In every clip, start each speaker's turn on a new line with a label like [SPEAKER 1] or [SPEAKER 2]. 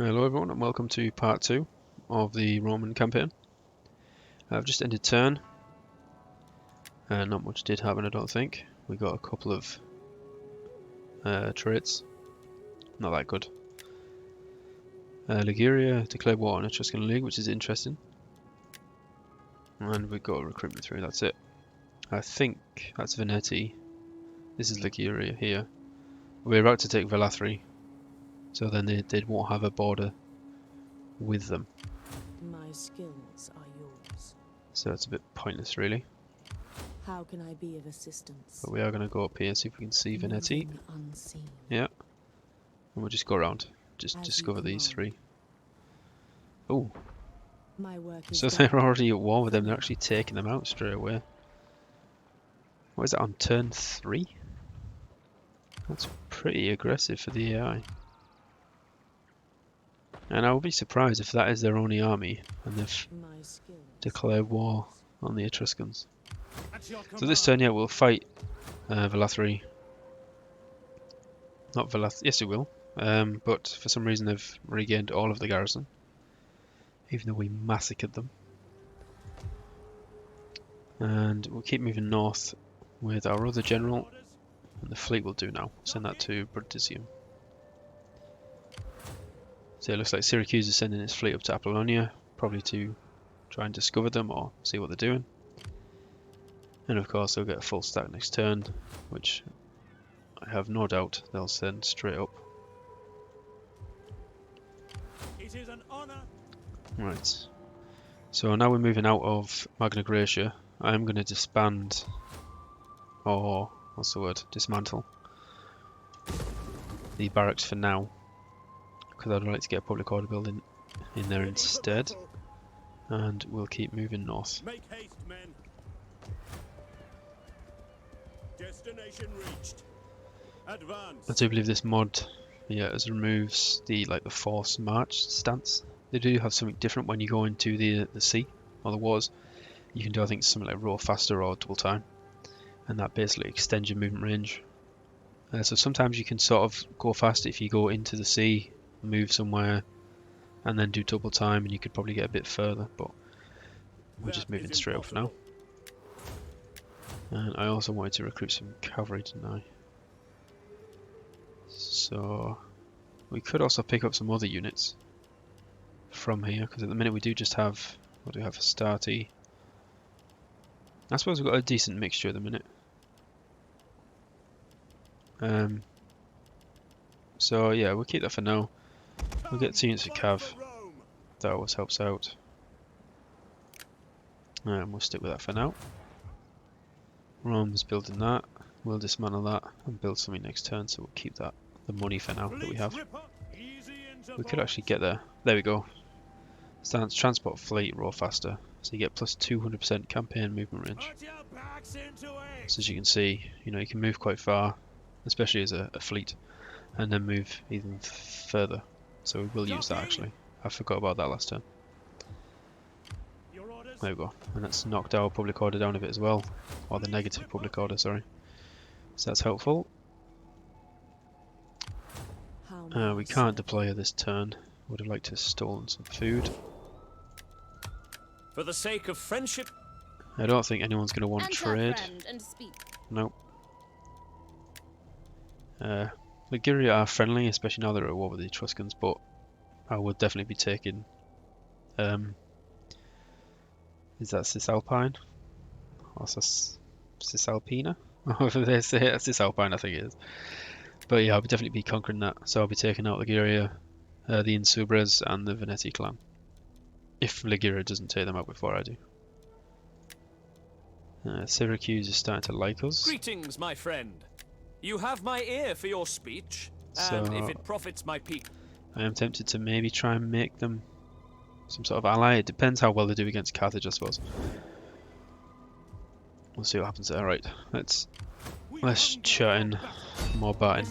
[SPEAKER 1] Hello everyone and welcome to part 2 of the Roman campaign. I've just ended turn. Not much did happen, I don't think. We got a couple of traits. Not that good. Liguria declared war on Etruscan League, which is interesting. And we got a recruitment through, that's it. I think that's Veneti. This is Liguria here. We're about to take Velathri, so then they won't have a border with them.
[SPEAKER 2] My skills are yours.
[SPEAKER 1] So it's a bit pointless really.
[SPEAKER 2] How can I be of assistance?
[SPEAKER 1] But we are going to go up here, see if we can see Veneti.
[SPEAKER 2] Moving unseen.
[SPEAKER 1] Yeah. And we'll just go around. Just
[SPEAKER 2] As
[SPEAKER 1] discover
[SPEAKER 2] you
[SPEAKER 1] these
[SPEAKER 2] command.
[SPEAKER 1] three. Oh,
[SPEAKER 2] My work is
[SPEAKER 1] so
[SPEAKER 2] done.
[SPEAKER 1] they're already at war with them. They're actually taking them out straight away. What is that, on turn 3? That's pretty aggressive for the AI. And I would be surprised if that is their only army and they've
[SPEAKER 2] My skills.
[SPEAKER 1] declared war on the Etruscans. So this turn, yeah, we'll fight Velathri. Not Velathri, yes we will. But for some reason they've regained all of the garrison. Even though we massacred them. And we'll keep moving north with our other general. And the fleet will do now. Send that to Brundisium. So it looks like Syracuse is sending its fleet up to Apollonia. Probably to try and discover them or see what they're doing. And of course they'll get a full stack next turn. Which I have no doubt they'll send straight up.
[SPEAKER 3] It is an honor.
[SPEAKER 1] Right. So now we're moving out of Magna Graecia. I'm going to disband, or what's the word, dismantle the barracks for now, because I'd like to get a public order building in there instead, and we'll keep moving north.
[SPEAKER 3] Make haste, men. Destination reached. Advance.
[SPEAKER 1] I do believe this mod, yeah, as removes the forced march stance. They do have something different when you go into the sea or the wars. You can do, I think, something like row faster or double time, and that basically extends your movement range. So sometimes you can sort of go faster if you go into the sea, move somewhere, and then do double time, and you could probably get a bit further. But we're just moving straight up for now. And I also wanted to recruit some cavalry, didn't I? So we could also pick up some other units from here, because at the minute we do just have, what do we have, Astarte. I suppose we've got a decent mixture at the minute. So yeah, we'll keep that for now. We'll get 2 units of cav. That always helps out. And we'll stick with that for now. Rome's building that. We'll dismantle that and build something next turn, so we'll keep that, the money for now that we have. We could actually get there. There we go. Stands transport fleet, row faster. So you get plus 200% campaign movement range. So as you can see, you can move quite far, especially as a fleet, and then move even further. So we will use that actually. I forgot about that last turn. There we go. And that's knocked our public order down a bit as well. Or the negative public order, sorry. So that's helpful. We can't deploy her this turn. Would have liked to have stolen some food.
[SPEAKER 3] For the sake of friendship.
[SPEAKER 1] I don't think anyone's going to want to trade. Nope. Liguria are friendly, especially now they're at war with the Etruscans, but I would definitely be taking... is that Cisalpine? Or Cisalpina? However they say it, Cisalpine I think it is. But yeah, I'll definitely be conquering that, so I'll be taking out Liguria, the Insubres and the Veneti clan. If Liguria doesn't take them out before I do. Syracuse is starting to like us.
[SPEAKER 3] Greetings, my friend. You have my ear for your speech, and
[SPEAKER 1] So
[SPEAKER 3] if it profits my people.
[SPEAKER 1] I am tempted to maybe try and make them some sort of ally. It depends how well they do against Carthage, I suppose. We'll see what happens there. Alright, let's chat in more batting.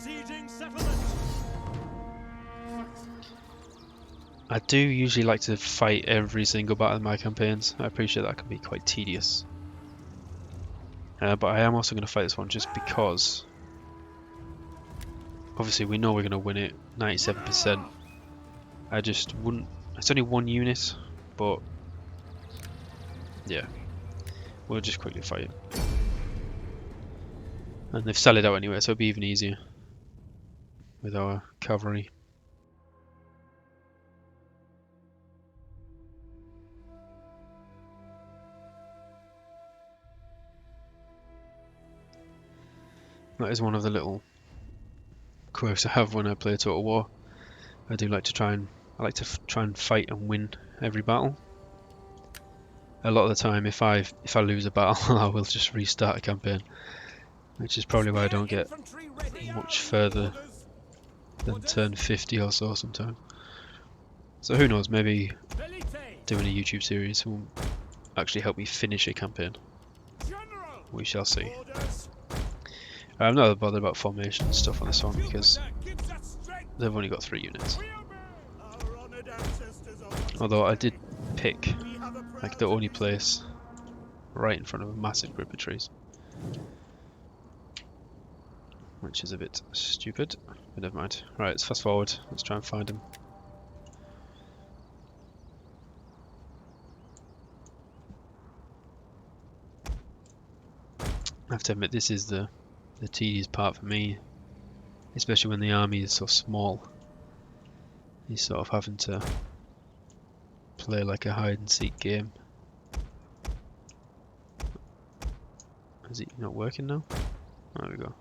[SPEAKER 1] I do usually like to fight every single battle in my campaigns. I appreciate that can be quite tedious. But I am also going to fight this one just because obviously we know we're going to win it 97%. I just wouldn't. It's only one unit, but yeah, we'll just quickly fight it. And they've sallied out anyway, so it'll be even easier with our cavalry. That is one of the little quirks I have when I play Total War. I do like to try and fight and win every battle. A lot of the time, if I lose a battle, I will just restart a campaign, which is probably why I don't get much further than turn 50 or so sometimes. So who knows, maybe doing a YouTube series will actually help me finish a campaign. We shall see. I'm not bothered about formation and stuff on this one because they've only got 3 units. Although I did pick like the only place right in front of a massive group of trees, which is a bit stupid, but never mind. Right, let's fast forward. Let's try and find him. I have to admit, this is the tedious part for me, especially when the army is so small. You're sort of having to play like a hide and seek game. Is it not working now? There we go.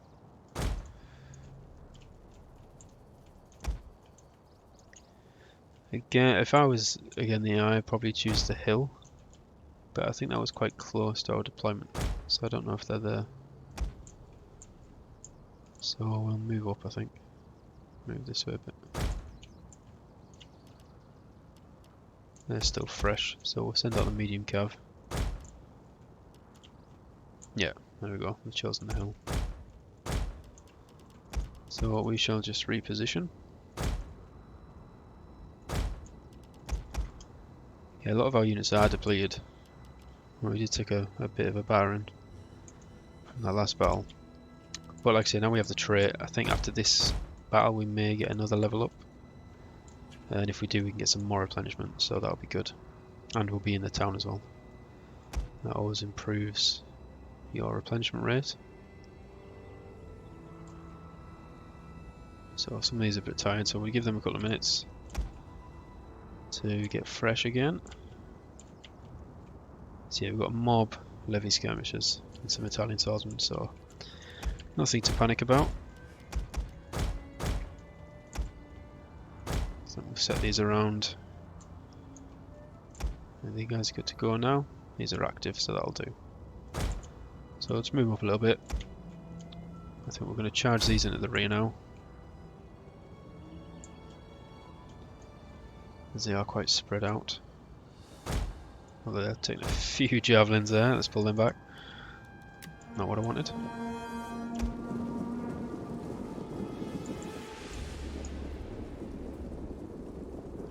[SPEAKER 1] Again, if I was again the AI, I'd probably choose the hill, but I think that was quite close to our deployment, so I don't know if they're there. So we'll move up, I think. Move this way a bit. They're still fresh, so we'll send out the medium cav. Yeah, there we go. We've chosen the hill. So we shall just reposition. Yeah, a lot of our units are depleted. Well, we did take a bit of a battering from that last battle. But like I say, now we have the trait. I think after this battle we may get another level up. And if we do, we can get some more replenishment, so that'll be good. And we'll be in the town as well. That always improves your replenishment rate. So some of these are a bit tired, so we'll give them a couple of minutes to get fresh again. So yeah, we've got a mob, levy skirmishers, and some Italian swordsmen, so nothing to panic about. So we'll set these around. And these guys are good to go now. These are active, so that'll do. So let's move up a little bit. I think we're going to charge these into the rear now, as they are quite spread out. Although they're taking a few javelins there, let's pull them back. Not what I wanted.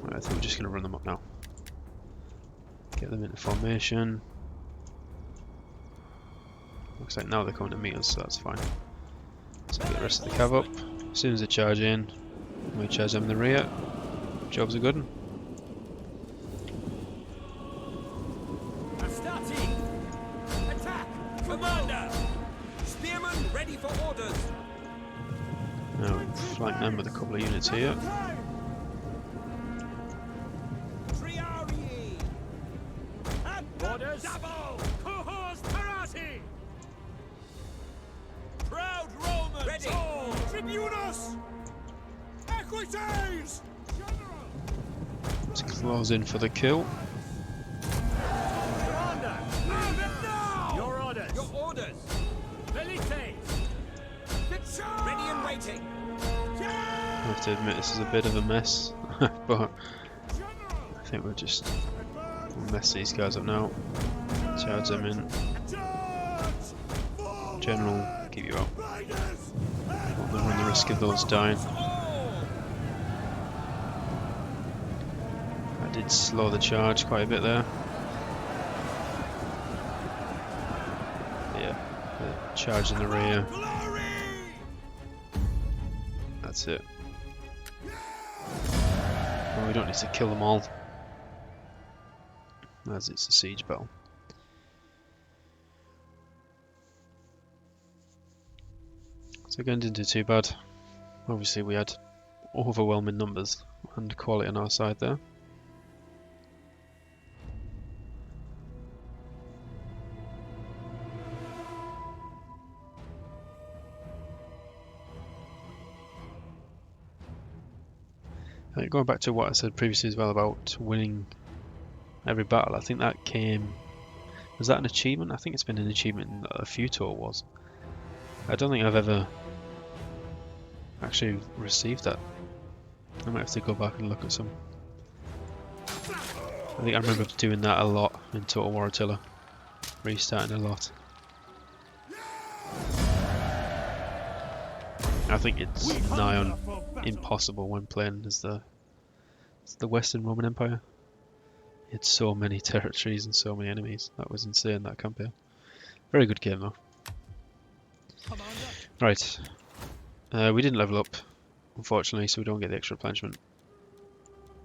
[SPEAKER 1] Right, I think we're just going to run them up now. Get them into formation. Looks like now they're coming to meet us, so that's fine. So get the rest of the cav up. As soon as they charge in, we charge them in the rear. Job's a good one.
[SPEAKER 3] Attack! Commander! Spearmen ready for orders!
[SPEAKER 1] Now we flank them with a couple of units here.
[SPEAKER 3] Orders! Cohors Parati! Proud Romans! Ready! Tribunus! Equites!
[SPEAKER 1] Let's close in for the kill.
[SPEAKER 3] Commander! Move it now! Your orders! Your orders! Velathri! Ready and waiting!
[SPEAKER 1] I have to admit this is a bit of a mess, but I think we'll just mess these guys up now. Charge them in. General, keep you out. Won't run the risk of those dying. I did slow the charge quite a bit there. Yeah, the charge in the rear. That's it. Well, we don't need to kill them all, as it's a siege battle. So again, didn't do too bad. Obviously we had overwhelming numbers and quality on our side there. Going back to what I said previously as well about winning every battle, I think that came... Was that an achievement? I think it's been an achievement in a few tour wars. I don't think I've ever actually received that. I might have to go back and look at some. I think I remember doing that a lot in Total War Attila. Restarting a lot. I think it's nigh on impossible when playing as the Western Roman Empire. It's so many territories and so many enemies. That was insane, that campaign. Very good game though. Right. We didn't level up, unfortunately, so we don't get the extra replenishment.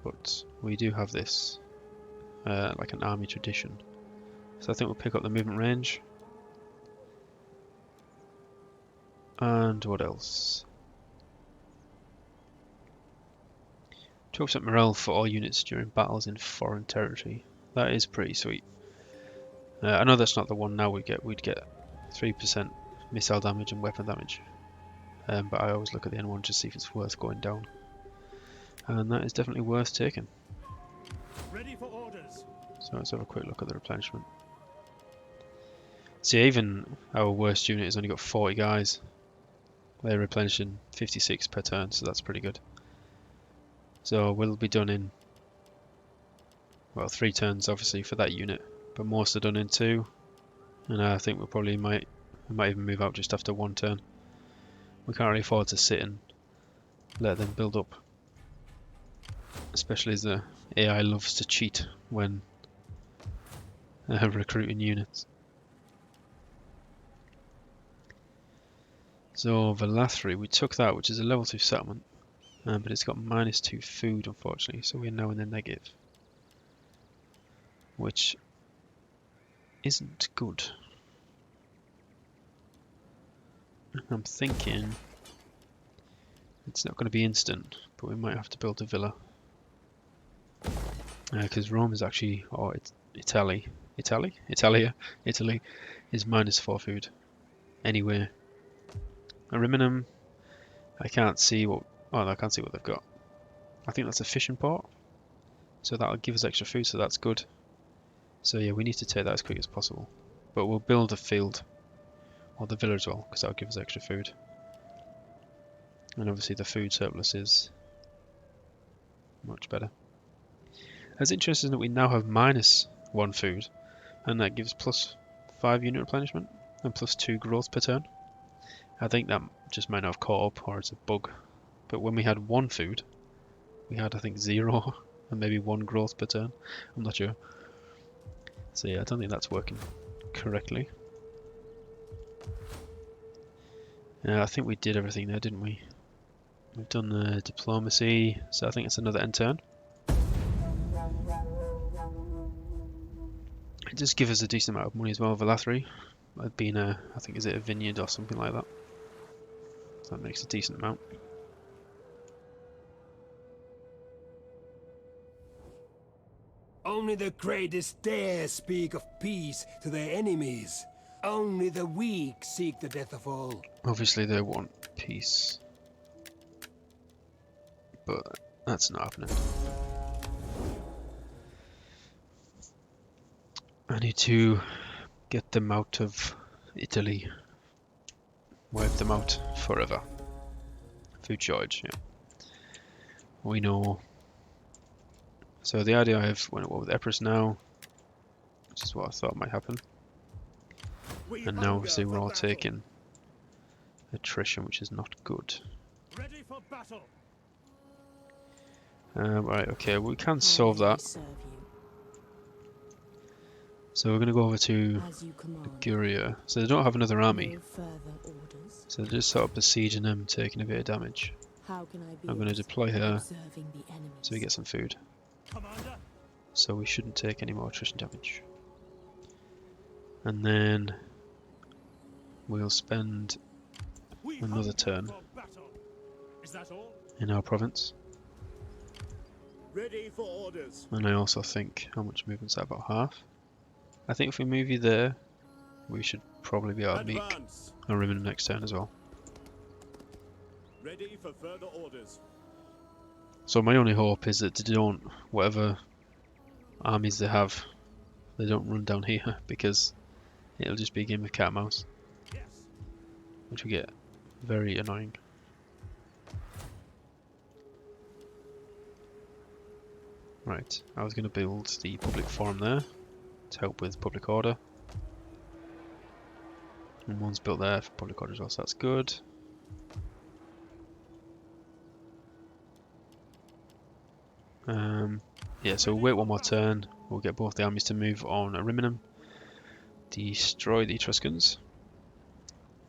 [SPEAKER 1] But we do have this, like an army tradition. So I think we'll pick up the movement range. And what else? 12% morale for all units during battles in foreign territory. That is pretty sweet. I know that's not the one now we'd get 3% missile damage and weapon damage. But I always look at the N1 to see if it's worth going down. And that is definitely worth taking.
[SPEAKER 3] Ready for orders.
[SPEAKER 1] So let's have a quick look at the replenishment. See, even our worst unit has only got 40 guys. They're replenishing 56 per turn, so that's pretty good. So we'll be done in, well, 3 turns obviously for that unit, but most are done in 2. And I think we probably might even move out just after 1 turn. We can't really afford to sit and let them build up. Especially as the AI loves to cheat when recruiting units. So Velathri, we took that, which is a level 2 settlement, but it's got -2 food unfortunately, so we're now in the negative. Which isn't good. I'm thinking it's not going to be instant, but we might have to build a villa. Because Rome is actually, or it's Italia is -4 food. Anyway, Ariminum, I can't see what, oh, I can't see what they've got. I think that's a fishing port, so that'll give us extra food, so that's good. So yeah, we need to take that as quick as possible. But we'll build a field, or the villa as well, because that'll give us extra food. And obviously the food surplus is much better. It's interesting that we now have -1 food, and that gives +5 unit replenishment and +2 growth per turn. I think that just might not have caught up, or it's a bug. But when we had 1 food, we had I think 0 and maybe 1 growth per turn. I'm not sure. So yeah, I don't think that's working correctly. I think we did everything there, didn't we? We've done the diplomacy, so I think it's another end turn. It does give us a decent amount of money as well, Velathri. Being I think, is it a vineyard or something like that? That makes a decent amount.
[SPEAKER 3] Only the greatest dare speak of peace to their enemies. Only the weak seek the death of all.
[SPEAKER 1] Obviously they want peace, but that's not happening. I need to get them out of Italy. Wipe them out forever. Food shortage, yeah. We know. So the idea I have went with Epirus now, which is what I thought might happen. And now obviously we're all taking attrition, which is not good.
[SPEAKER 3] Ready for battle.
[SPEAKER 1] Right, okay, we can solve that. So we're going to go over to Liguria. So they don't have another army. So they're just sort of besieging them, taking a bit of damage.
[SPEAKER 2] How can I be
[SPEAKER 1] I'm
[SPEAKER 2] of
[SPEAKER 1] going to
[SPEAKER 2] assistance?
[SPEAKER 1] deploy her
[SPEAKER 2] Observing the enemies.
[SPEAKER 1] so we get some food.
[SPEAKER 3] Commander.
[SPEAKER 1] So we shouldn't take any more attrition damage. And then we'll spend
[SPEAKER 3] We
[SPEAKER 1] another
[SPEAKER 3] hunger
[SPEAKER 1] turn
[SPEAKER 3] for battle. Is that all?
[SPEAKER 1] in our province.
[SPEAKER 3] Ready for orders.
[SPEAKER 1] And I also think, how much movement's that? About half? I think if we move you there, we should probably be able to make
[SPEAKER 3] Advance.
[SPEAKER 1] Ariminum next turn as well.
[SPEAKER 3] Ready for further orders.
[SPEAKER 1] So my only hope is that they don't, whatever armies they have, they don't run down here, because it'll just be a game of cat and mouse,
[SPEAKER 3] Yes.
[SPEAKER 1] which will get very annoying. Right, I was going to build the public forum there to help with public order. And one's built there for public order as well, so that's good. Yeah, so we'll wait one more turn. We'll get both the armies to move on Ariminum, destroy the Etruscans,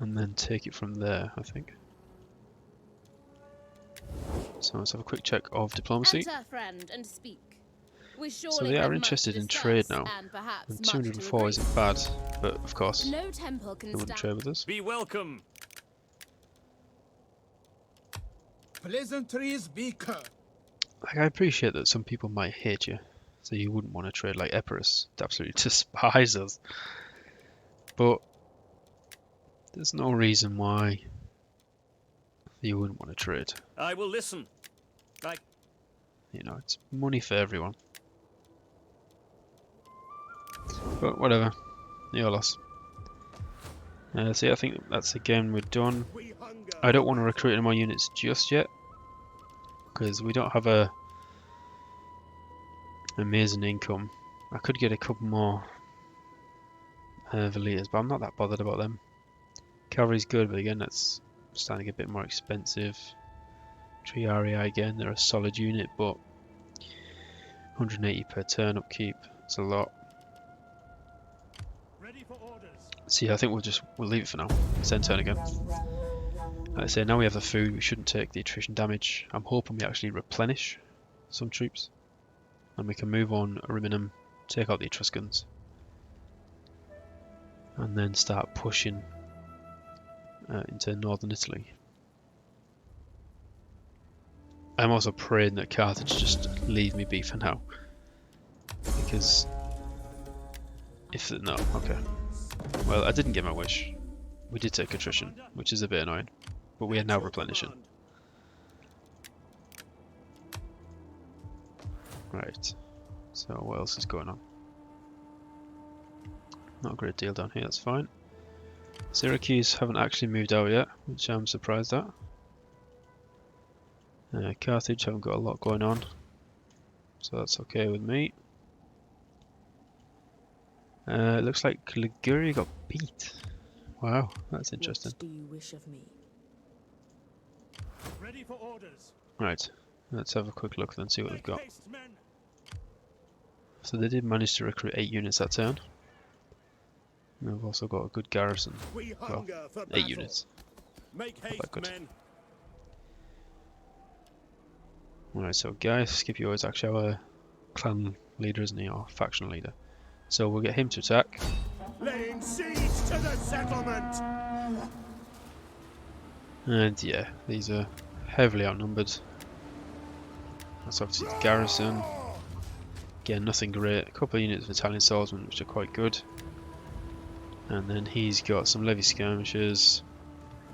[SPEAKER 1] and then take it from there, I think. So let's have a quick check of diplomacy.
[SPEAKER 4] Enter, friend, and speak. We
[SPEAKER 1] So
[SPEAKER 4] surely
[SPEAKER 1] they
[SPEAKER 4] have
[SPEAKER 1] are
[SPEAKER 4] much
[SPEAKER 1] interested
[SPEAKER 4] to
[SPEAKER 1] in
[SPEAKER 4] discuss,
[SPEAKER 1] trade now.
[SPEAKER 4] and perhaps
[SPEAKER 1] And
[SPEAKER 4] much to
[SPEAKER 1] 204
[SPEAKER 4] agree.
[SPEAKER 1] isn't bad, but of course
[SPEAKER 4] No temple can
[SPEAKER 1] they wouldn't
[SPEAKER 4] stand.
[SPEAKER 1] trade with us.
[SPEAKER 3] Be welcome.
[SPEAKER 5] Pleasantries be curt.
[SPEAKER 1] Like, I appreciate that some people might hate you, so you wouldn't want to trade like Epirus. They absolutely despise us. But there's no reason why you wouldn't want to trade.
[SPEAKER 3] I will listen.
[SPEAKER 1] You know, it's money for everyone. But whatever, your loss. So yeah, I think that's the game we're done.
[SPEAKER 3] We hunger.
[SPEAKER 1] I don't want to recruit any more units just yet, because we don't have a amazing income. I could get a couple more Veliers, but I'm not that bothered about them. Cavalry's good, but again, that's starting to get a bit more expensive. Triarii again, they're a solid unit, but 180 per turn upkeep, it's a lot.
[SPEAKER 3] Ready for orders.
[SPEAKER 1] So yeah, I think we'll leave it for now. It's end turn again. Like I say, now we have the food, we shouldn't take the attrition damage. I'm hoping we actually replenish some troops, and we can move on Ariminum, take out the Etruscans, and then start pushing into northern Italy. I'm also praying that Carthage just leave me be for now, because if no, okay. Well, I didn't get my wish. We did take attrition, which is a bit annoying, but we are now replenishing. Right. So what else is going on? Not a great deal down here. That's fine. Syracuse haven't actually moved out yet, which I'm surprised at. Carthage haven't got a lot going on, so that's okay with me. It looks like Liguria got beat. Wow, that's interesting.
[SPEAKER 2] What do you wish of me?
[SPEAKER 3] Ready for orders.
[SPEAKER 1] Right, let's have a quick look and see what they've
[SPEAKER 3] Make
[SPEAKER 1] got.
[SPEAKER 3] haste, men.
[SPEAKER 1] So they did manage to recruit 8 units that turn. And they've also got a good garrison.
[SPEAKER 3] We
[SPEAKER 1] Well,
[SPEAKER 3] hunger for
[SPEAKER 1] 8
[SPEAKER 3] battle.
[SPEAKER 1] units.
[SPEAKER 3] Make
[SPEAKER 1] that
[SPEAKER 3] haste,
[SPEAKER 1] good.
[SPEAKER 3] men.
[SPEAKER 1] Alright, so Gaius Scipio is actually our clan leader, isn't he? Or faction leader. So we'll get him to attack.
[SPEAKER 3] Laying siege to the settlement.
[SPEAKER 1] And yeah, these are heavily outnumbered. That's obviously the garrison. Again, nothing great. A couple of units of Italian swordsmen, which are quite good. And then he's got some levy skirmishers.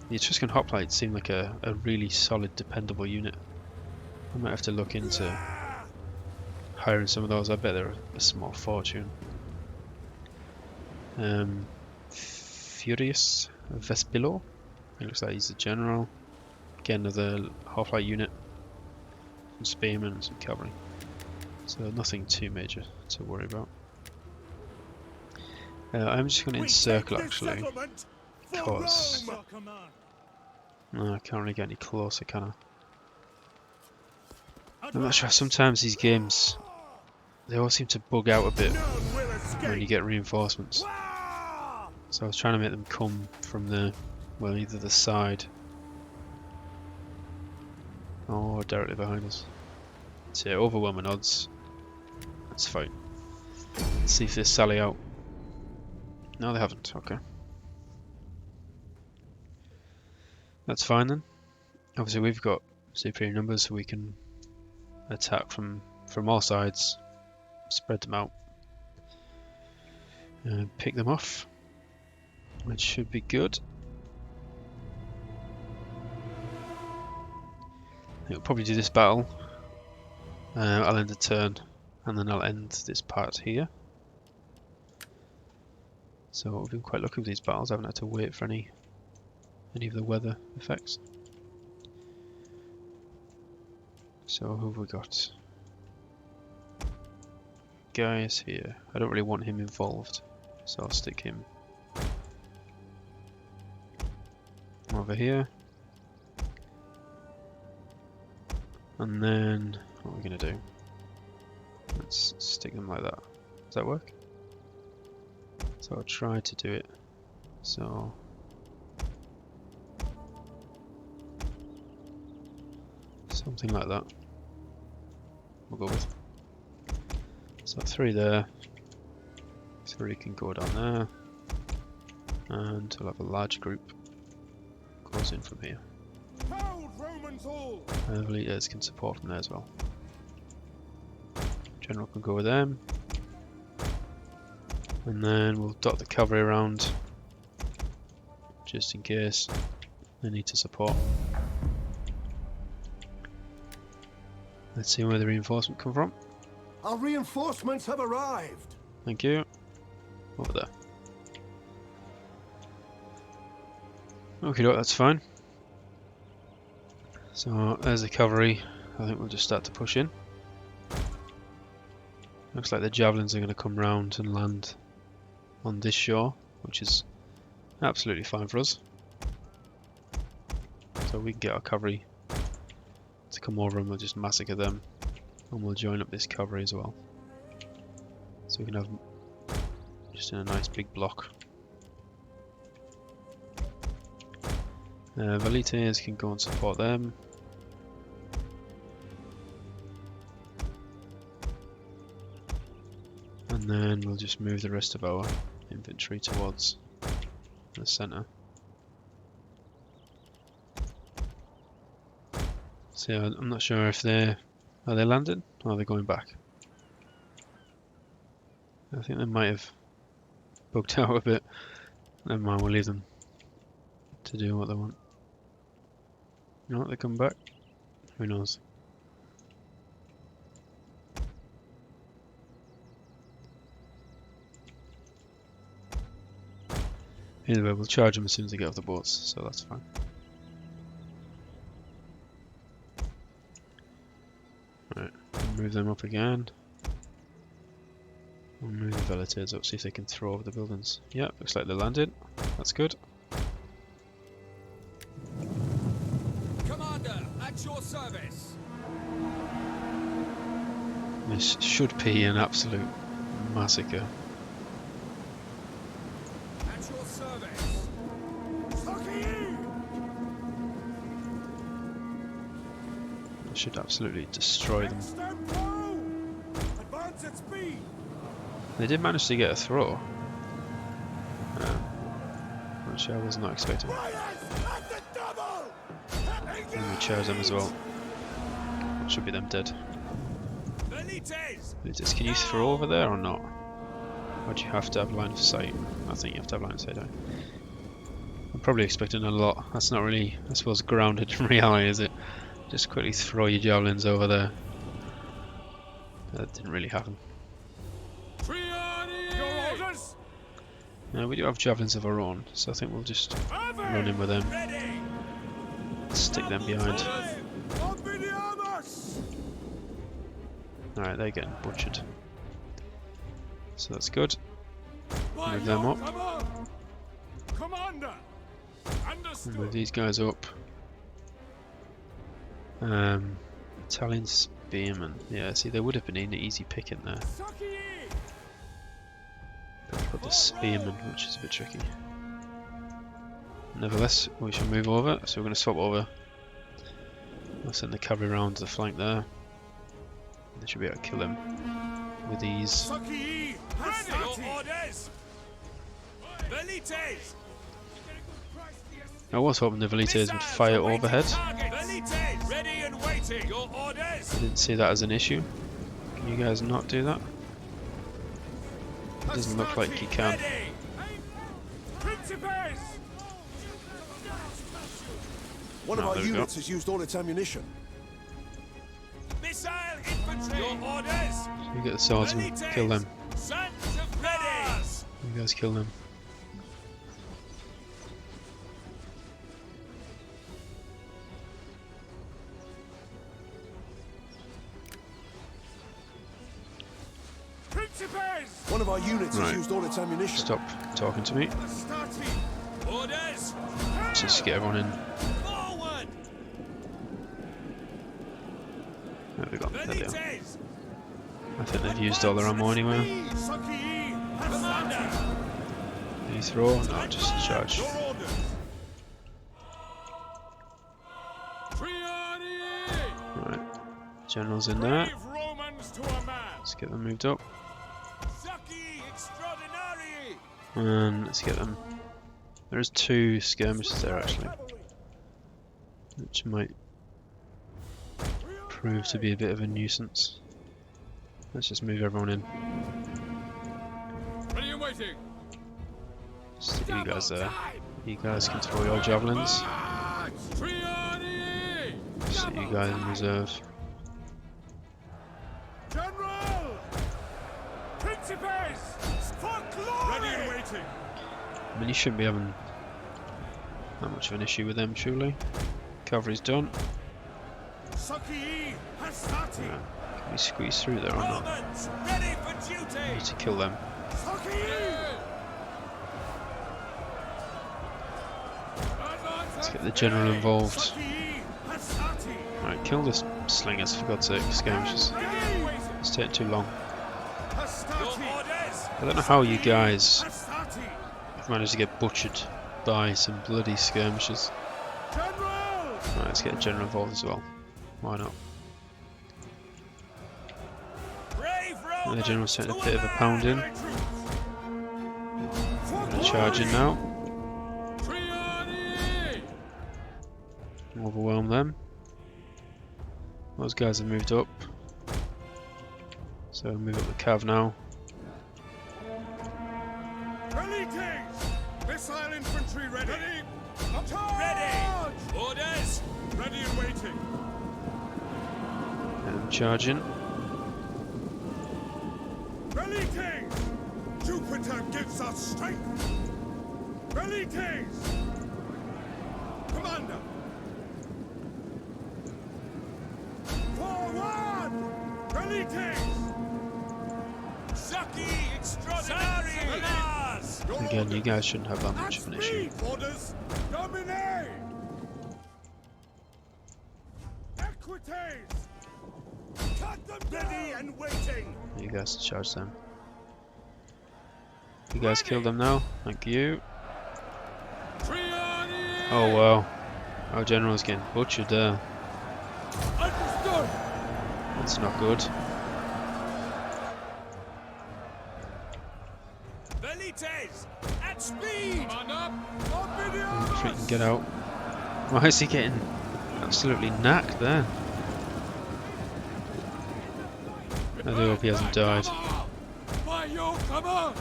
[SPEAKER 1] The Etruscan hoplites seem like a really solid, dependable unit. I might have to look into hiring some of those. I bet they're a small fortune. Furious Vespilo. It looks like he's the general. Again, another hoplite unit. Some spearmen and some cavalry. So nothing too major to worry about. I'm just going to encircle actually, because no, I can't really get any closer, can I? I'm not sure. Sometimes these games, they all seem to bug out a bit when you get reinforcements. So I was trying to make them come from the, well, either the side Oh, directly behind us. So yeah, overwhelming odds. That's fine. Let's see if they sally out. No, they haven't. Okay. That's fine then. Obviously we've got superior numbers, so we can attack from all sides, spread them out, and pick them off, which should be good. I'll probably do this battle. I'll end a turn, and then I'll end this part here. So we've been quite lucky with these battles. I haven't had to wait for any of the weather effects. So who have we got? Gaius here. I don't really want him involved, so I'll stick him over here. And then what are we going to do? Let's stick them like that. Does that work? So I'll try to do it. So something like that. We'll go with. So 3 there. 3 can go down there. And we'll have a large group goes in from here. Leaders can support them there as well. General can go with them. And then we'll dot the cavalry around just in case they need to support. Let's see where the reinforcement come from.
[SPEAKER 3] Our reinforcements have arrived.
[SPEAKER 1] Thank you. Over there. Okay, that's fine. So there's the cavalry. I think we'll just start to push in. Looks like the javelins are going to come round and land on this shore, which is absolutely fine for us. So we can get our cavalry to come over and we'll just massacre them, and we'll join up this cavalry as well. So we can have just in a nice big block. Velathri can go and support them. And then we'll just move the rest of our infantry towards the centre. So yeah, I'm not sure if are they landing or are they going back? I think they might have bugged out a bit. Never mind, we'll leave them to do what they want. You know what, they come back? Who knows? Anyway, we'll charge them as soon as they get off the boats, so that's fine. Right, move them up again. We'll move the Velathri up, see if they can throw over the buildings. Yeah, looks like they landed. That's good.
[SPEAKER 3] Commander, at your service.
[SPEAKER 1] This should be an absolute massacre.
[SPEAKER 3] At your service.
[SPEAKER 1] I should absolutely destroy them.
[SPEAKER 3] Advance at speed.
[SPEAKER 1] They did manage to get a throw, which I was not expecting. And we charge them as well. It should be them dead. Velites, can you throw over there or not? Or do you have to have line of sight? I think you have to have line of sight, don't you? I'm probably expecting a lot. That's not really, I suppose, grounded in reality, is it? Just quickly throw your javelins over there. That didn't really happen.
[SPEAKER 3] Your orders.
[SPEAKER 1] Now we do have javelins of our own, so I think we'll just run in with them. Stick them behind. Alright, they're getting butchered. So that's good. Move them up.
[SPEAKER 3] Commander.
[SPEAKER 1] And move these guys up. Italian spearmen. Yeah, see, they would have been an easy pick in there. But we've got the spearmen, which is a bit tricky. Nevertheless, we shall move over. So we're going to swap over I'll send the cavalry around to the flank there. They should be able to kill him with ease.
[SPEAKER 3] Saki, your orders. Velites.
[SPEAKER 1] I was hoping the Velites would fire overhead.
[SPEAKER 3] Velites, ready and waiting. Your orders.
[SPEAKER 1] I didn't see that as an issue. Can you guys not do that? It doesn't look like you can.
[SPEAKER 3] Principes.
[SPEAKER 5] One of
[SPEAKER 1] Oh,
[SPEAKER 5] our
[SPEAKER 1] there we go.
[SPEAKER 5] units has used all its ammunition.
[SPEAKER 3] Missile infantry. Your orders.
[SPEAKER 1] You get the swordsman, kill them.
[SPEAKER 3] Sons of ready.
[SPEAKER 1] You guys kill them.
[SPEAKER 3] Principes.
[SPEAKER 5] One of our units
[SPEAKER 1] Right.
[SPEAKER 5] has used all its ammunition.
[SPEAKER 1] Stop talking to me.
[SPEAKER 3] Orders.
[SPEAKER 1] Just get everyone in.
[SPEAKER 3] Forward.
[SPEAKER 1] There we go. There they are.
[SPEAKER 3] Velites.
[SPEAKER 1] I think they've used all their ammo anyway.
[SPEAKER 3] Saki, commander.
[SPEAKER 1] Did you throw? No, just charge.
[SPEAKER 3] Your orders.
[SPEAKER 1] Right. General's in there.
[SPEAKER 3] Brave Romans to a man.
[SPEAKER 1] Let's get them moved up.
[SPEAKER 3] Saki extraordinary.
[SPEAKER 1] And let's get them. There's 2 skirmishes there actually, which might prove to be a bit of a nuisance. Let's just move everyone in.
[SPEAKER 3] Ready and waiting.
[SPEAKER 1] Just you guys there. You guys can throw your javelins. Sit you guys in reserve.
[SPEAKER 3] General. Principes. For glory. Ready and waiting.
[SPEAKER 1] I mean, you shouldn't be having that much of an issue with them, surely. Cavalry's done.
[SPEAKER 3] Saki Hastati.
[SPEAKER 1] Can we squeeze through there or not?
[SPEAKER 3] Romans ready for
[SPEAKER 1] We
[SPEAKER 3] duty.
[SPEAKER 1] need to kill them.
[SPEAKER 3] Saki.
[SPEAKER 1] Let's get the general involved.
[SPEAKER 3] Saki Hastati.
[SPEAKER 1] Right, kill the slingers for God's sake, skirmishes.
[SPEAKER 3] Ready and waiting.
[SPEAKER 1] It's taking too long.
[SPEAKER 3] Hastati. Orders.
[SPEAKER 1] I don't know how you guys
[SPEAKER 3] Hastati.
[SPEAKER 1] have managed to get butchered by some bloody skirmishes.
[SPEAKER 3] General.
[SPEAKER 1] Right, let's get a general involved as well. Why not?
[SPEAKER 3] Brave
[SPEAKER 1] And
[SPEAKER 3] Romans.
[SPEAKER 1] the general's taking a
[SPEAKER 3] to
[SPEAKER 1] bit of a pounding.
[SPEAKER 3] man.
[SPEAKER 1] I'm gonna charge in now. Overwhelm them. Those guys have moved up. So move up the cav now.
[SPEAKER 3] Missile infantry ready. Ready. Orders. Ready and waiting.
[SPEAKER 1] And charging.
[SPEAKER 3] Velites. Jupiter gives us strength. Velites. Commander. Forward. Velites. Saki extraordinary.
[SPEAKER 1] Again, you guys shouldn't have that much of an issue.
[SPEAKER 3] Orders. Dominate. Equites. Cut them ready and waiting.
[SPEAKER 1] You guys charge them. You guys kill them now. Thank you. Oh wow. Our general's getting butchered there.
[SPEAKER 3] Understood.
[SPEAKER 1] That's not good.
[SPEAKER 3] Velites. At speed.
[SPEAKER 1] If can get out. Why is he getting absolutely knacked there? I do hope he hasn't died.
[SPEAKER 3] By your command.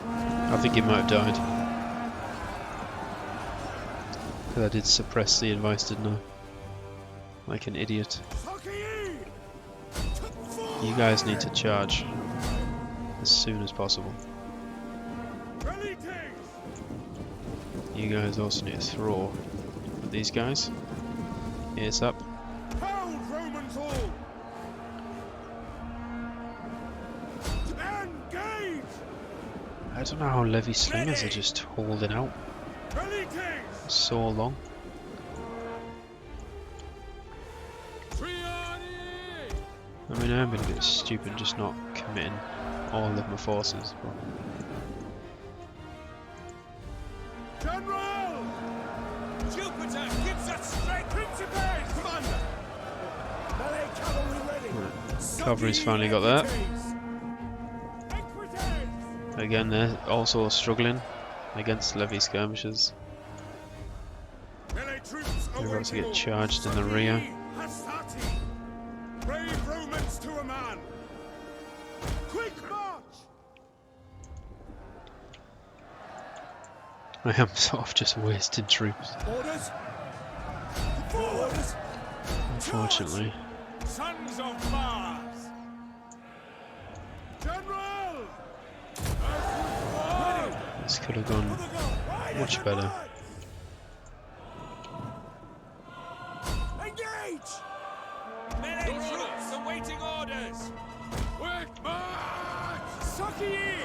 [SPEAKER 1] I think he might have died. Because I did suppress the advice, didn't I? Like an idiot. You guys need to charge as soon as possible. You guys also need to throw at these guys. Ears up.
[SPEAKER 3] Hold Romans all. Engage.
[SPEAKER 1] I don't know how Levy slingers are just holding out so long. I mean, I'm being a bit stupid just not committing all of my forces. But
[SPEAKER 3] General! Jupiter gives us strength! Principes! Commander!
[SPEAKER 1] Cavalry's finally got that. Again, they're also struggling against levy skirmishers. They're about to get charged in the rear.
[SPEAKER 3] Brave Romans to a man. Quick march!
[SPEAKER 1] I am sort of just wasting troops,
[SPEAKER 3] Orders! Orders!
[SPEAKER 1] unfortunately.
[SPEAKER 3] Sons of Mars! General!
[SPEAKER 1] This could have gone much better.
[SPEAKER 3] Engage! Melee troops awaiting orders! Quick march! Sucky!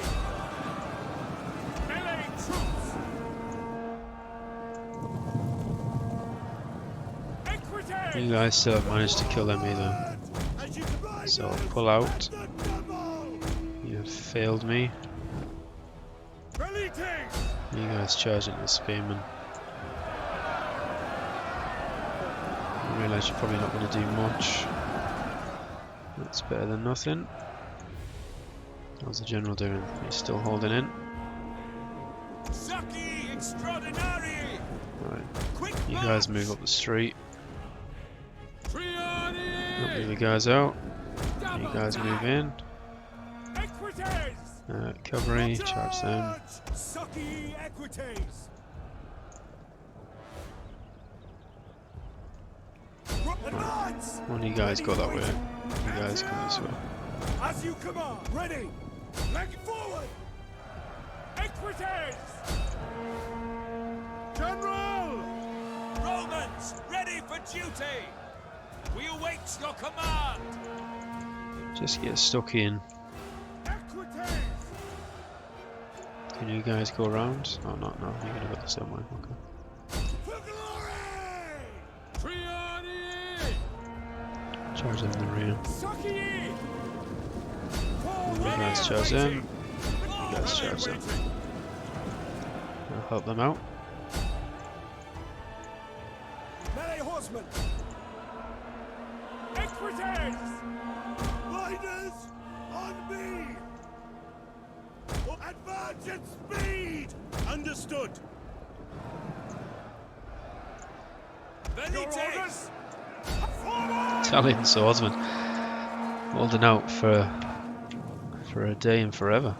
[SPEAKER 3] Melee troops! Equity!
[SPEAKER 1] You guys still haven't managed to kill them either. So pull out. You have failed me. You guys charging the spearmen. I realise you're probably not going to do much. That's better than nothing. How's the general doing? He's still holding in. Right. You guys move up the street. Not move the guys out. You guys move in. Cavalry, charge them. Right. One of you guys go that way. You guys come this way.
[SPEAKER 3] As you command, ready! Leg forward! Equites! General! Romans, ready for duty! We await your command!
[SPEAKER 1] Just get stuck in.
[SPEAKER 3] Equites!
[SPEAKER 1] Can you guys go around? Oh, no, you're gonna go the same way. Okay.
[SPEAKER 3] For glory! Triani!
[SPEAKER 1] Charge them in the rear.
[SPEAKER 3] Sucky!
[SPEAKER 1] You guys charge them. You guys charge them. I'll help them out.
[SPEAKER 3] Melee horsemen! Equites! Riders on me! Advance at speed! Understood! Velathri!
[SPEAKER 1] Italian swordsman holding out for a day and forever.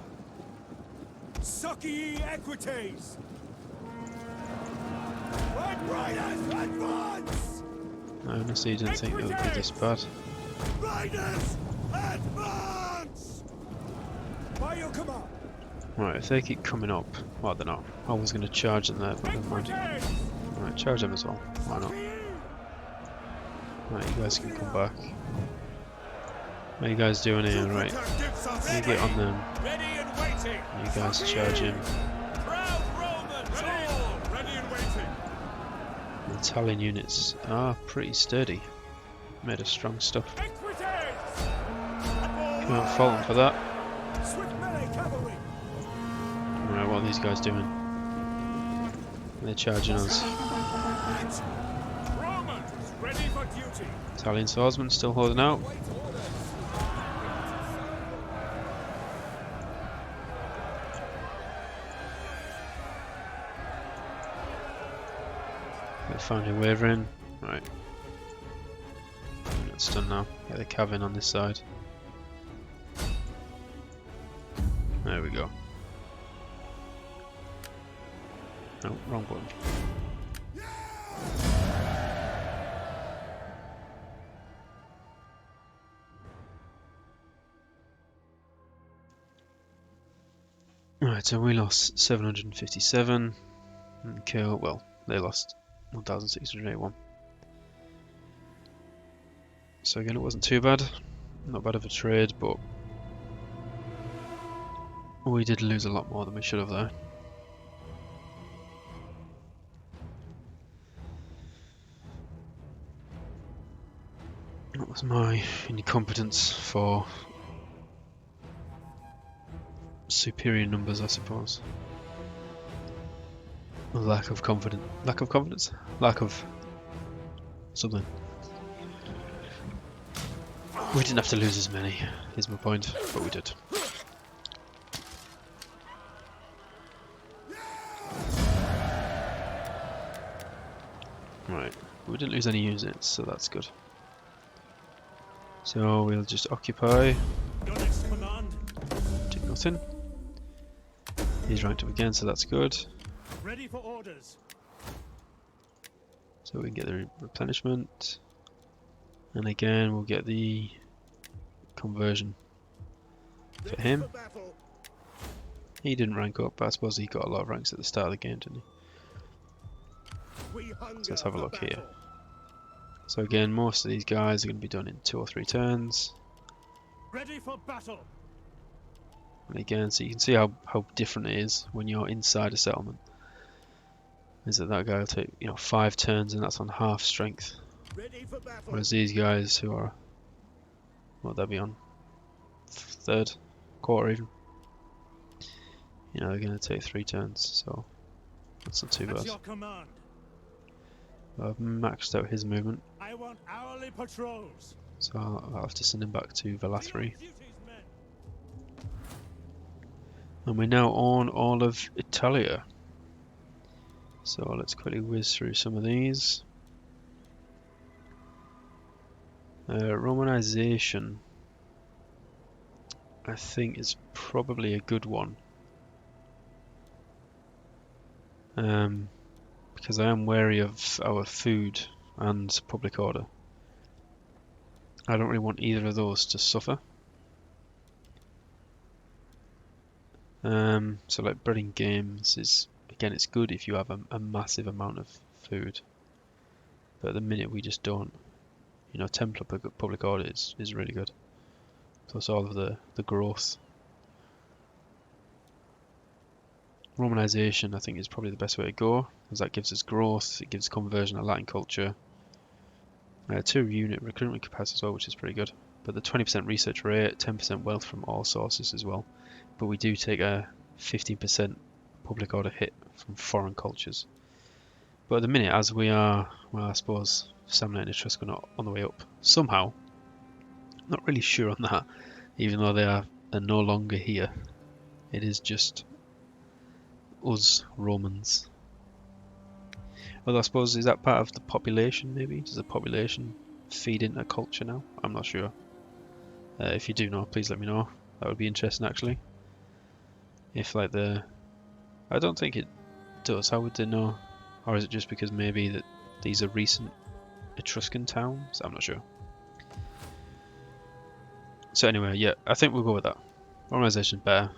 [SPEAKER 3] Sucky Equites! Red Riders, advance!
[SPEAKER 1] I honestly didn't think it would be this bad.
[SPEAKER 3] Riders, advance! By your command!
[SPEAKER 1] Right, if they keep coming up, well, I don't know. I was going to charge them there, but never mind. Right, charge them as well. Why not? Right, you guys can come back. What are you guys doing here? Right, you get on them.
[SPEAKER 3] Ready and waiting!
[SPEAKER 1] You guys charge him.
[SPEAKER 3] Proud Romans, all ready and waiting!
[SPEAKER 1] The Italian units are pretty sturdy. Made of strong stuff. Can't fault them for that.
[SPEAKER 3] Swift melee cavalry!
[SPEAKER 1] Right, what are these guys doing? They're charging us.
[SPEAKER 3] Romans, ready for duty!
[SPEAKER 1] Italian swordsman still holding out. They're finally wavering. Right. That's done now. Get the cav in on this side. There we go. No, wrong button. Right, so we lost 757 and killed, well, they lost 1,681. So again, it wasn't too bad. Not bad of a trade, but we did lose a lot more than we should have there. That was my incompetence for superior numbers, I suppose. Lack of confidence. Lack of something. We didn't have to lose as many, is my point, but we did. Right, we didn't lose any units, so that's good. So we'll just occupy,
[SPEAKER 3] Your next command.
[SPEAKER 1] do nothing. He's ranked up again, so that's good.
[SPEAKER 3] Ready for orders.
[SPEAKER 1] So we can get the replenishment. And again, we'll get the conversion for him.
[SPEAKER 3] battle.
[SPEAKER 1] He didn't rank up, but I suppose he got a lot of ranks at the start of the game, didn't he?
[SPEAKER 3] We hunger
[SPEAKER 1] So let's have a
[SPEAKER 3] for
[SPEAKER 1] look here.
[SPEAKER 3] battle.
[SPEAKER 1] So again, most of these guys are going to be done in 2 or 3 turns.
[SPEAKER 3] Ready for battle.
[SPEAKER 1] And again, so you can see how different it is when you're inside a settlement. Is that guy will take 5 turns, and that's on half strength.
[SPEAKER 3] Ready for battle.
[SPEAKER 1] Whereas these guys who are, what would that be on? 3rd, quarter even. They're going to take 3 turns, so that's not too
[SPEAKER 3] That's
[SPEAKER 1] bad.
[SPEAKER 3] your command.
[SPEAKER 1] I've maxed out his movement,
[SPEAKER 3] I want hourly patrols.
[SPEAKER 1] so I'll have to send him back to Velathri.
[SPEAKER 3] To your duties, men.
[SPEAKER 1] And we're now on all of Italia. So let's quickly whiz through some of these. Romanization, I think, is probably a good one. Because I am wary of our food and public order. I don't really want either of those to suffer. So like bread and games is, again, it's good if you have a massive amount of food. But at the minute we just don't. Templar public order is really good. Plus all of the growth. Romanization, I think, is probably the best way to go, because that gives us growth, it gives conversion of Latin culture. 2 unit recruitment capacity as well, which is pretty good. But the 20% research rate, 10% wealth from all sources as well. But we do take a 15% public order hit from foreign cultures. But at the minute, as we are, well, I suppose, Samnite and Etruscan are on the way up. Somehow, not really sure on that, even though they are no longer here. It is just us Romans. Although I suppose, is that part of the population maybe? Does the population feed into culture now? I'm not sure. If you do know, please let me know. That would be interesting actually. If like I don't think it does. How would they know? Or is it just because maybe that these are recent Etruscan towns? I'm not sure. So anyway, yeah, I think we'll go with that. Romanization better.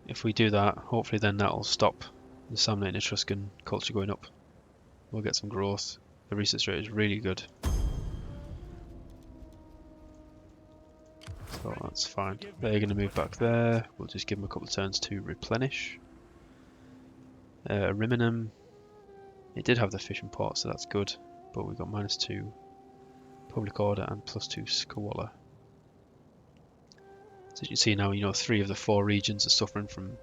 [SPEAKER 1] If we do that, hopefully then that'll stop the Samnite and Etruscan culture going up. We'll get some growth. The research rate is really good. So that's fine. They're going to move back there. We'll just give them a couple of turns to replenish. Ariminum. It did have the fishing port, so that's good. But we've got -2 public order and +2 squalor. So you can see now, 3 of the 4 regions are suffering from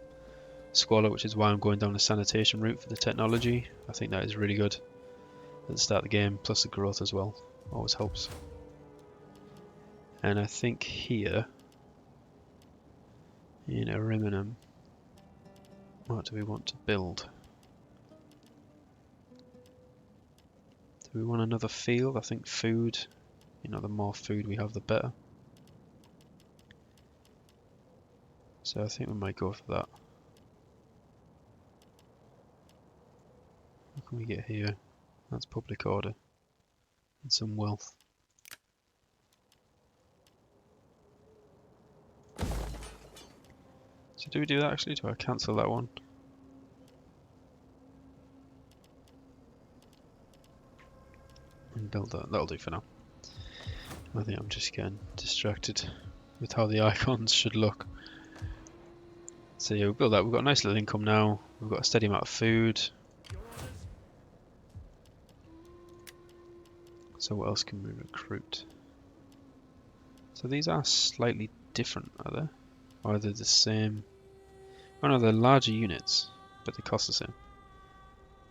[SPEAKER 1] squalor, which is why I'm going down the sanitation route for the technology. I think that is really good at the start of the game, plus the growth as well. Always helps. And I think here, in Ariminum, what do we want to build? Do we want another field? I think food, the more food we have, the better. So I think we might go for that. What can we get here? That's public order and some wealth. So do we do that actually? Do I cancel that one? And build that. That'll do for now. I think I'm just getting distracted with how the icons should look. So yeah, we'll build that. We've got a nice little income now. We've got a steady amount of food. So what else can we recruit? So these are slightly different, are they? Or are they the same? Oh no, they're larger units, but they cost the same.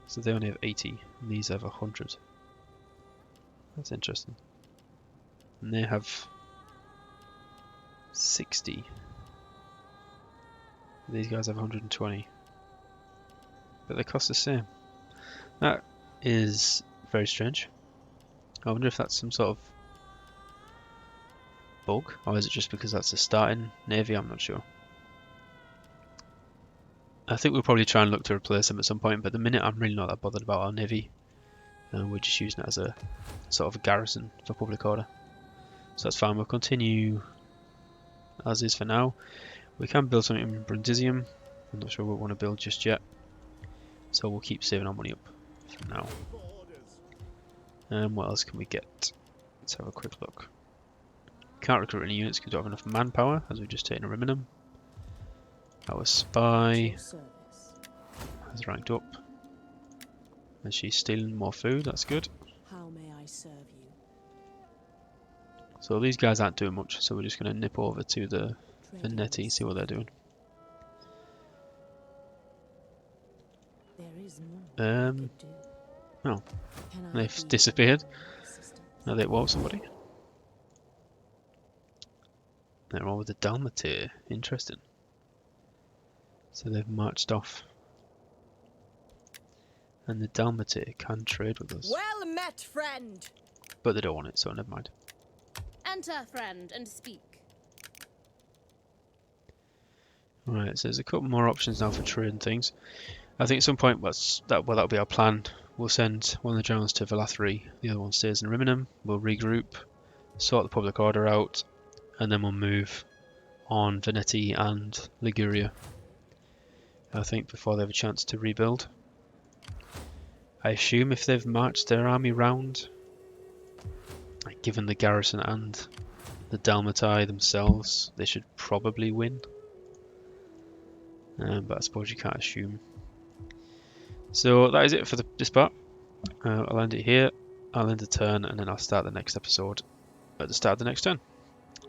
[SPEAKER 1] So they only have 80, and these have 100. That's interesting. And they have 60. These guys have 120. But they cost the same. That is very strange. I wonder if that's some sort of bug, or is it just because that's a starting navy? I'm not sure. I think we'll probably try and look to replace them at some point, but at the minute I'm really not that bothered about our navy. We're just using it as a sort of a garrison for public order. So that's fine, we'll continue as is for now. We can build something in Brundisium. I'm not sure what we want to build just yet. So we'll keep saving our money up for now. What else can we get? Let's have a quick look. Can't recruit any units because we don't have enough manpower, as we've just taken Ariminum. Our spy
[SPEAKER 2] Service.
[SPEAKER 1] has ranked up. And she's stealing more food, that's good.
[SPEAKER 2] How may I serve you?
[SPEAKER 1] So these guys aren't doing much, so we're just going to nip over to the
[SPEAKER 2] Tread
[SPEAKER 1] Velathri, see what they're doing.
[SPEAKER 2] There is more I could do.
[SPEAKER 1] Oh,
[SPEAKER 2] Can I
[SPEAKER 1] they've
[SPEAKER 2] be
[SPEAKER 1] disappeared.
[SPEAKER 2] of assistance?
[SPEAKER 1] Now they woke somebody. They're all with the Velathri. Interesting. So they've marched off. And the Velathri can trade with us.
[SPEAKER 4] Well met, friend.
[SPEAKER 1] But they don't want it, so never mind.
[SPEAKER 4] Enter, friend, and speak.
[SPEAKER 1] Right, so there's a couple more options now for trading things. I think at some point, that'll be our plan. We'll send one of the generals to Velathri, the other one stays in Ariminum. We'll regroup, sort the public order out, and then we'll move on Veneti and Liguria. I think before they have a chance to rebuild. I assume if they've marched their army round, like given the garrison and the Dalmatai themselves, they should probably win. But I suppose you can't assume. So that is it for this part. I'll end it here. I'll end the turn and then I'll start the next episode at the start of the next turn.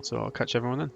[SPEAKER 1] So I'll catch everyone then.